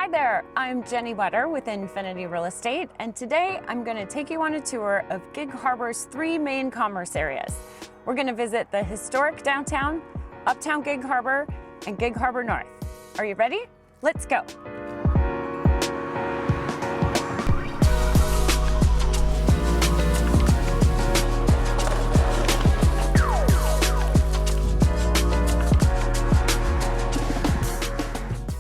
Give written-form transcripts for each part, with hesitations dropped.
Hi there, I'm Jennie Wetter with Infinity Real Estate, and today I'm going to take you on a tour of Gig Harbor's three main commerce areas. We're going to visit the historic downtown, Uptown Gig Harbor, and Gig Harbor North. Are you ready? Let's go.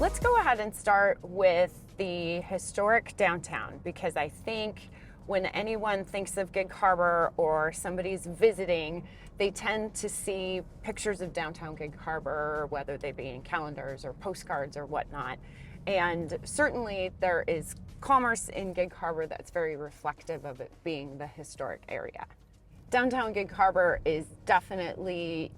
Let's go ahead and start with the historic downtown, because I think when anyone thinks of Gig Harbor or somebody's visiting, they tend to see pictures of downtown Gig Harbor, whether they be in calendars or postcards or whatnot. And certainly there is commerce in Gig Harbor that's very reflective of it being the historic area. Downtown Gig Harbor is definitely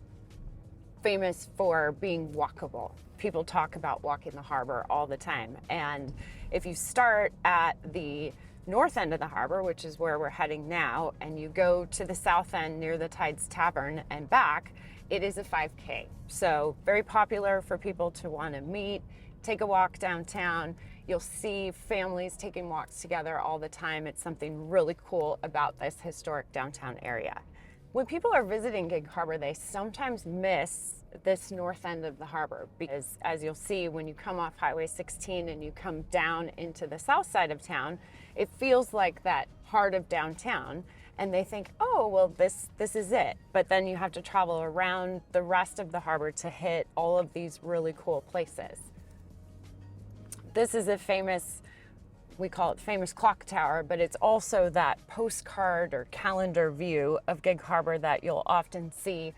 famous for being walkable. People talk about walking the harbor all the time. And if you start at the north end of the harbor, which is where we're heading now, and you go to the south end near the Tides Tavern and back, it is a 5K. So very popular for people to want to meet, take a walk downtown. You'll see families taking walks together all the time. It's something really cool about this historic downtown area. When people are visiting Gig Harbor, they sometimes miss this north end of the harbor, because as you'll see when you come off Highway 16 and you come down into the south side of town, it feels like that heart of downtown, and they think, oh, well, this is it. But then you have to travel around the rest of the harbor to hit all of these really cool places. This is a famous, we call it famous clock tower, but it's also that postcard or calendar view of Gig Harbor that you'll often see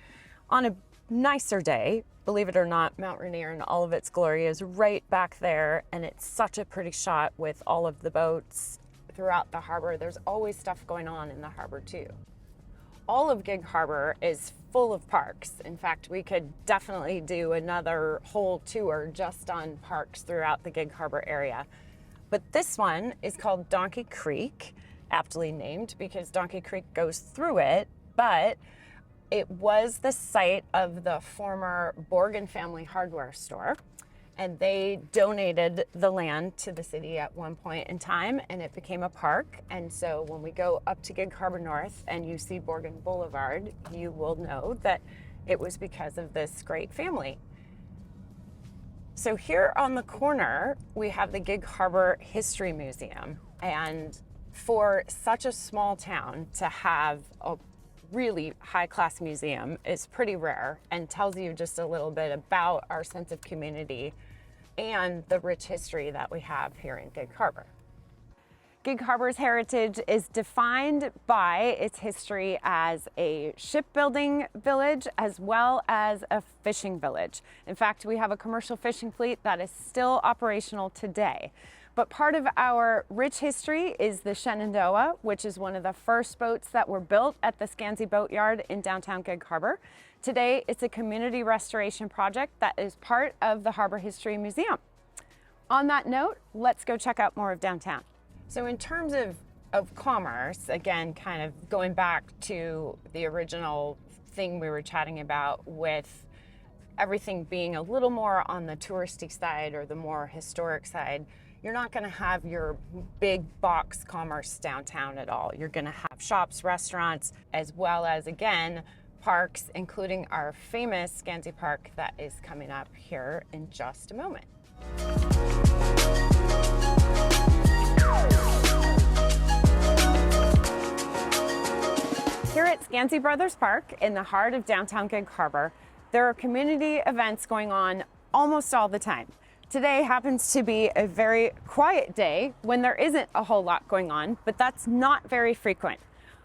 on a nicer day. Believe it or not, Mount Rainier in all of its glory is right back there, and it's such a pretty shot with all of the boats throughout the harbor. There's always stuff going on in the harbor too. All of Gig Harbor is full of parks. In fact, we could definitely do another whole tour just on parks throughout the Gig Harbor area. But this one is called Donkey Creek, aptly named because Donkey Creek goes through it, but it was the site of the former Borgen family hardware store, and they donated the land to the city at one point in time, and it became a park. And so when we go up to Gig Harbor North and you see Borgen Boulevard, you will know that it was because of this great family. So here on the corner, we have the Gig Harbor History Museum. And for such a small town to have a really high-class museum is pretty rare, and tells you just a little bit about our sense of community and the rich history that we have here in Gig Harbor. Gig Harbor's heritage is defined by its history as a shipbuilding village as well as a fishing village. In fact, we have a commercial fishing fleet that is still operational today. But part of our rich history is the Shenandoah, which is one of the first boats that were built at the Scansey Boatyard in downtown Gig Harbor. Today, it's a community restoration project that is part of the Harbor History Museum. On that note, let's go check out more of downtown. So in terms of commerce, again, kind of going back to the original thing we were chatting about with everything being a little more on the touristy side or the more historic side, you're not going to have your big box commerce downtown at all. You're going to have shops, restaurants, as well as, again, parks, including our famous Scansey Park that is coming up here in just a moment. Here at Scansey Brothers Park in the heart of downtown Gig Harbor, there are community events going on almost all the time. Today happens to be a very quiet day when there isn't a whole lot going on, but that's not very frequent.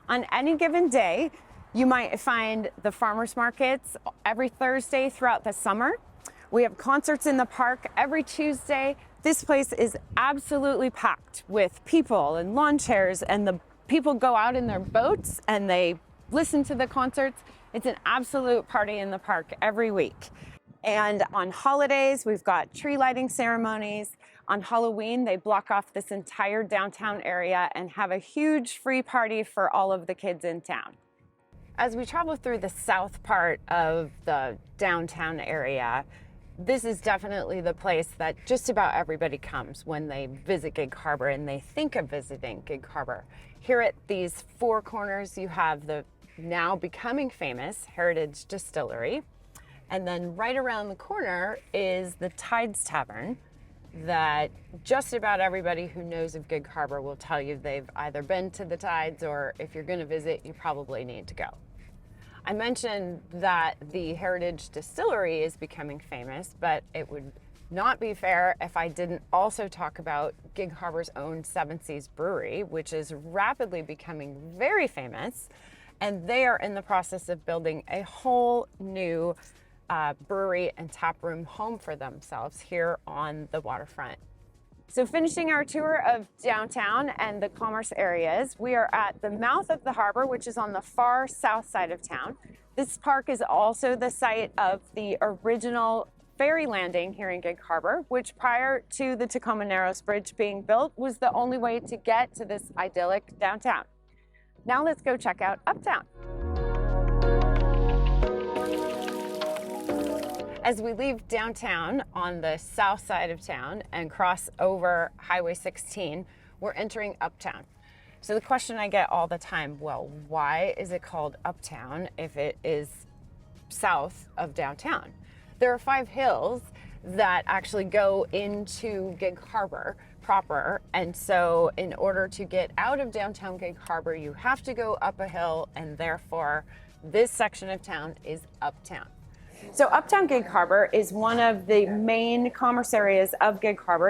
On any given day, you might find the farmers markets every Thursday throughout the summer. We have concerts in the park every Tuesday. This place is absolutely packed with people and lawn chairs, and the people go out in their boats and they listen to the concerts. It's an absolute party in the park every week. And on holidays, we've got tree lighting ceremonies. On Halloween, they block off this entire downtown area and have a huge free party for all of the kids in town. As we travel through the south part of the downtown area, this is definitely the place that just about everybody comes when they visit Gig Harbor and they think of visiting Gig Harbor. Here at these four corners, you have the now becoming famous Heritage Distillery. And then right around the corner is the Tides Tavern that just about everybody who knows of Gig Harbor will tell you they've either been to the Tides, or if you're going to visit, you probably need to go. I mentioned that the Heritage Distillery is becoming famous, but it would not be fair if I didn't also talk about Gig Harbor's own Seven Seas Brewery, which is rapidly becoming very famous. And they are in the process of building a whole new brewery and tap room home for themselves here on the waterfront. So finishing our tour of downtown and the commerce areas, we are at the mouth of the harbor, which is on the far south side of town. This park is also the site of the original ferry landing here in Gig Harbor, which prior to the Tacoma Narrows Bridge being built was the only way to get to this idyllic downtown. Now let's go check out Uptown. As we leave downtown on the south side of town and cross over Highway 16, we're entering Uptown. So the question I get all the time, well, why is it called Uptown if it is south of downtown? There are 5 hills that actually go into Gig Harbor proper, and so in order to get out of downtown Gig Harbor, you have to go up a hill, and therefore this section of town is Uptown. So Uptown Gig Harbor is one of the main commerce areas of Gig Harbor.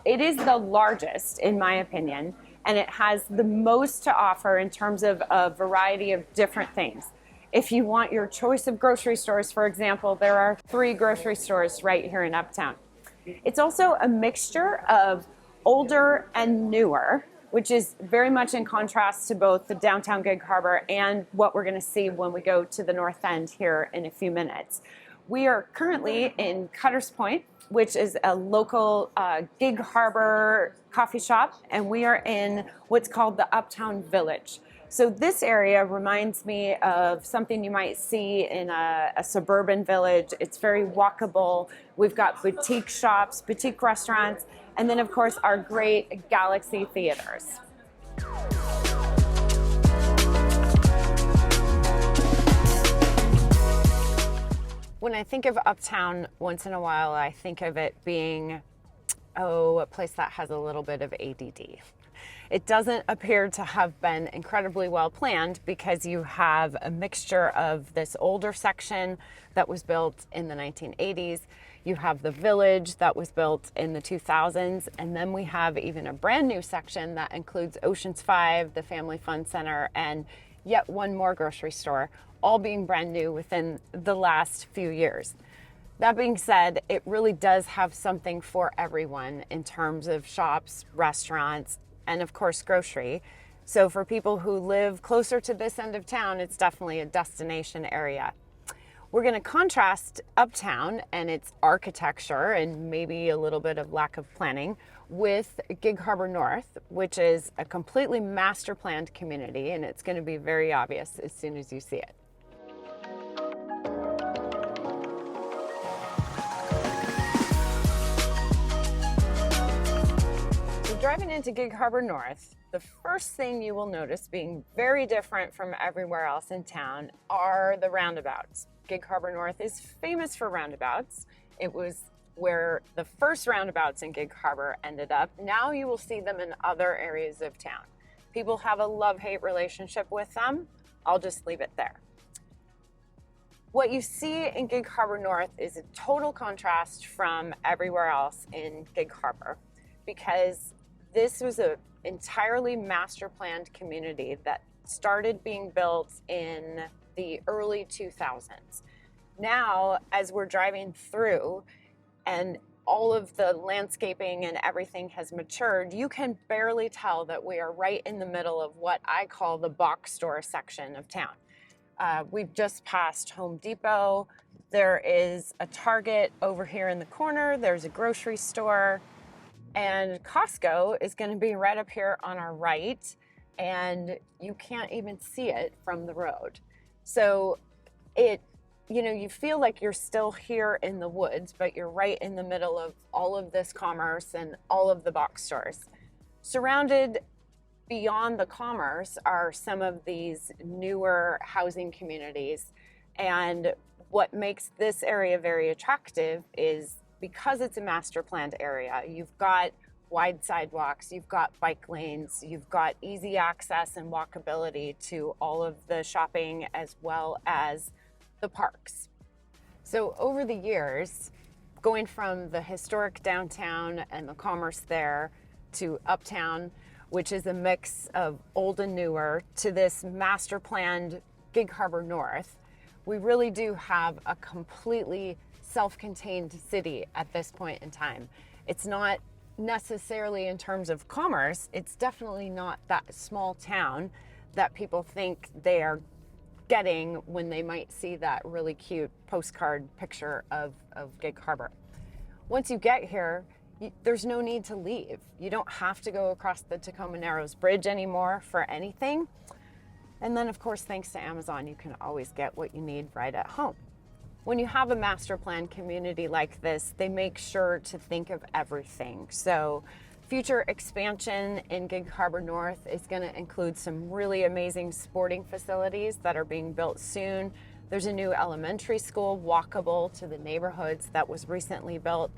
It is the largest, in my opinion, and it has the most to offer in terms of a variety of different things. If you want your choice of grocery stores, for example, there are 3 grocery stores right here in Uptown. It's also a mixture of older and newer, which is very much in contrast to both the downtown Gig Harbor and what we're going to see when we go to the north end here in a few minutes. We are currently in Cutter's Point, which is a local Gig Harbor coffee shop, and we are in what's called the Uptown Village. So this area reminds me of something you might see in a suburban village. It's very walkable. We've got boutique shops, boutique restaurants, and then of course our great Galaxy theaters. When I think of Uptown, once in a while I think of it being, a place that has a little bit of ADD. It doesn't appear to have been incredibly well planned because you have a mixture of this older section that was built in the 1980s. You have the village that was built in the 2000s. And then we have even a brand new section that includes Oceans 5, the Family Fun Center, and yet one more grocery store, all being brand new within the last few years. That being said, it really does have something for everyone in terms of shops, restaurants, and of course grocery. So for people who live closer to this end of town, it's definitely a destination area. We're going to contrast Uptown and its architecture and maybe a little bit of lack of planning with Gig Harbor North, which is a completely master planned community, and it's going to be very obvious as soon as you see it. Driving into Gig Harbor North, the first thing you will notice being very different from everywhere else in town are the roundabouts. Gig Harbor North is famous for roundabouts. It was where the first roundabouts in Gig Harbor ended up. Now you will see them in other areas of town. People have a love-hate relationship with them. I'll just leave it there. What you see in Gig Harbor North is a total contrast from everywhere else in Gig Harbor, because this was an entirely master planned community that started being built in the early 2000s. Now, as we're driving through and all of the landscaping and everything has matured, you can barely tell that we are right in the middle of what I call the box store section of town. We've just passed Home Depot. There is a Target over here in the corner. There's a grocery store. And Costco is going to be right up here on our right, and you can't even see it from the road. So it you know, you feel like you're still here in the woods, but you're right in the middle of all of this commerce and all of the box stores. Surrounded beyond the commerce are some of these newer housing communities. And what makes this area very attractive is because it's a master planned area, you've got wide sidewalks, you've got bike lanes, you've got easy access and walkability to all of the shopping as well as the parks. So over the years, going from the historic downtown and the commerce there to uptown, which is a mix of old and newer, to this master planned Gig Harbor North, we really do have a completely self-contained city at this point in time. It's not necessarily in terms of commerce, it's definitely not that small town that people think they are getting when they might see that really cute postcard picture of Gig Harbor. Once you get here, there's no need to leave. You don't have to go across the Tacoma Narrows Bridge anymore for anything. And then, of course, thanks to Amazon, you can always get what you need right at home. When you have a master plan community like this, they make sure to think of everything. So future expansion in Gig Harbor North is going to include some really amazing sporting facilities that are being built soon. There's a new elementary school walkable to the neighborhoods that was recently built.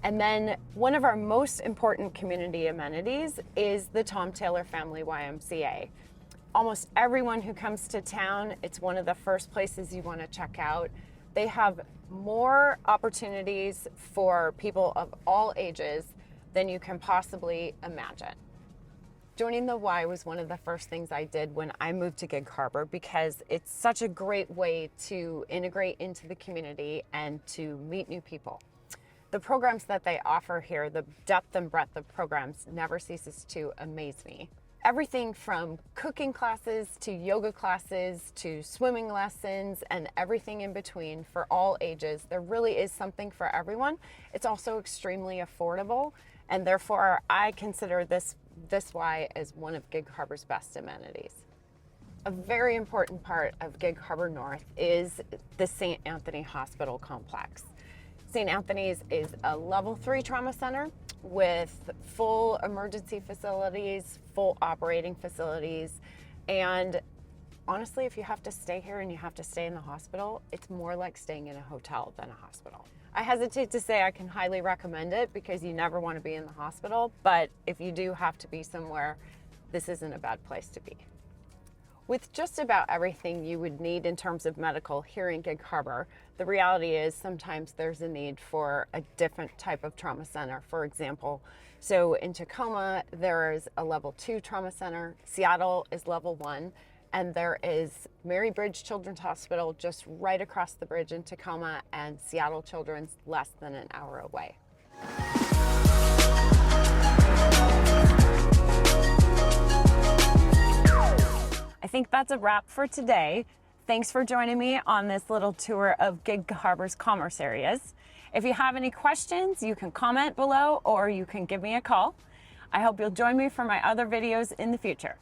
And then one of our most important community amenities is the Tom Taylor Family YMCA. Almost everyone who comes to town, it's one of the first places you want to check out. They have more opportunities for people of all ages than you can possibly imagine. Joining the Y was one of the first things I did when I moved to Gig Harbor because it's such a great way to integrate into the community and to meet new people. The programs that they offer here, the depth and breadth of programs never ceases to amaze me. Everything from cooking classes to yoga classes to swimming lessons and everything in between for all ages. There really is something for everyone. It's also extremely affordable, and therefore I consider this Y as one of Gig Harbor's best amenities. A very important part of Gig Harbor North is the St. Anthony Hospital Complex. St. Anthony's is a level 3 trauma center with full emergency facilities, full operating facilities, and honestly, if you have to stay here and you have to stay in the hospital, it's more like staying in a hotel than a hospital. I hesitate to say I can highly recommend it because you never want to be in the hospital, but if you do have to be somewhere, this isn't a bad place to be. With just about everything you would need in terms of medical here in Gig Harbor, the reality is sometimes there's a need for a different type of trauma center. For example, so in Tacoma, there is a level 2 trauma center, Seattle is level 1, and there is Mary Bridge Children's Hospital just right across the bridge in Tacoma, and Seattle Children's less than an hour away. I think that's a wrap for today. Thanks for joining me on this little tour of Gig Harbor's commerce areas. If you have any questions, you can comment below or you can give me a call. I hope you'll join me for my other videos in the future.